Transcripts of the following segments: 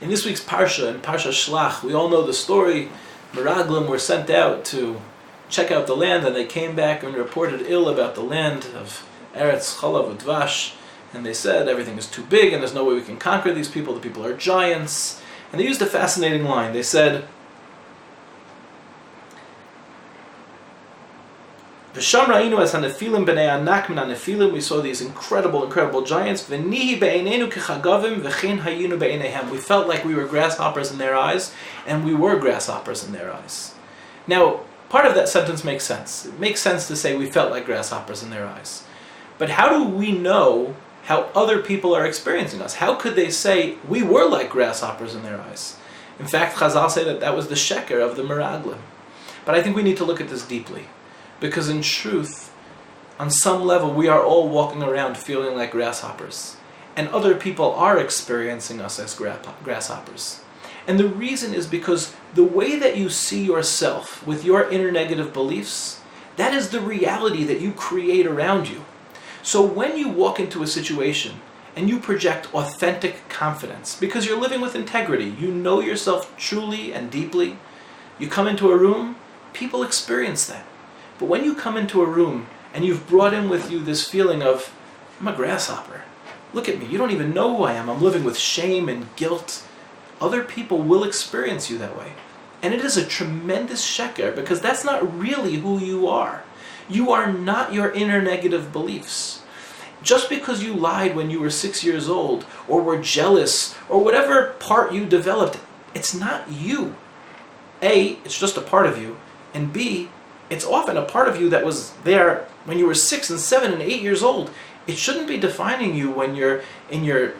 In this week's Parsha, in Parshat Shlach, we all know the story. Meraglim were sent out to check out the land, and they came back and reported ill about the land of Eretz Chalav Udvash, and they said everything is too big and there's no way we can conquer these people. The people are giants. And they used a fascinating line. They said, V'sham ra'inu es hanefilim b'nei anak min hanefilim. We saw these incredible giants. V'nihi be'einenu kechagavim v'chein hayinu be'eineihem. We felt like we were grasshoppers in their eyes, and we were grasshoppers in their eyes. Now, part of that sentence makes sense. It makes sense to say we felt like grasshoppers in their eyes. But how do we know how other people are experiencing us? How could they say we were like grasshoppers in their eyes? In fact, Chazal say that was the sheker of the Meraglim. But I think we need to look at this deeply. Because in truth, on some level, we are all walking around feeling like grasshoppers. And other people are experiencing us as grasshoppers. And the reason is because the way that you see yourself with your inner negative beliefs, that is the reality that you create around you. So when you walk into a situation and you project authentic confidence, because you're living with integrity, you know yourself truly and deeply, you come into a room, people experience that. But when you come into a room and you've brought in with you this feeling of, I'm a grasshopper. Look at me, you don't even know who I am. I'm living with shame and guilt. Other people will experience you that way. And it is a tremendous sheker, because that's not really who you are. You are not your inner negative beliefs. Just because you lied when you were 6 years old, or were jealous, or whatever part you developed, it's not you. A, it's just a part of you. And B, it's often a part of you that was there when you were 6 and 7 and 8 years old. It shouldn't be defining you when you're in your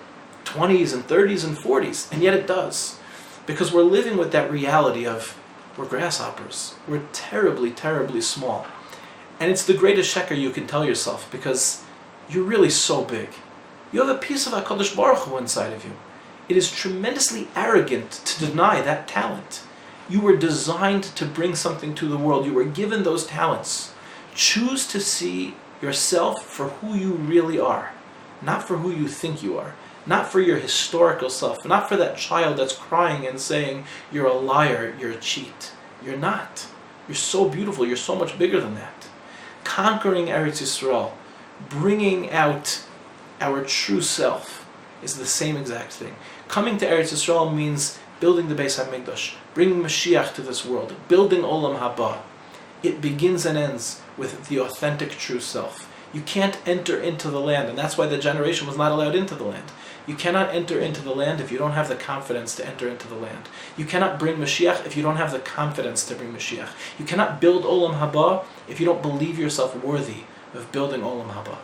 20s and 30s and 40s, and yet it does. Because we're living with that reality of, we're grasshoppers. We're terribly small. And it's the greatest sheker you can tell yourself, because you're really so big. You have a piece of HaKadosh Baruch Hu inside of you. It is tremendously arrogant to deny that talent. You were designed to bring something to the world. You were given those talents. Choose to see yourself for who you really are, not for who you think you are, not for your historical self, not for that child that's crying and saying, you're a liar, you're a cheat. You're not. You're so beautiful. You're so much bigger than that. Conquering Eretz Yisrael, bringing out our true self, is the same exact thing. Coming to Eretz Yisrael means building the Beis HaMikdash, bringing Mashiach to this world, building Olam Haba. It begins and ends with the authentic true self. You can't enter into the land, and that's why the generation was not allowed into the land. You cannot enter into the land if you don't have the confidence to enter into the land. You cannot bring Mashiach if you don't have the confidence to bring Mashiach. You cannot build Olam Haba if you don't believe yourself worthy of building Olam Haba.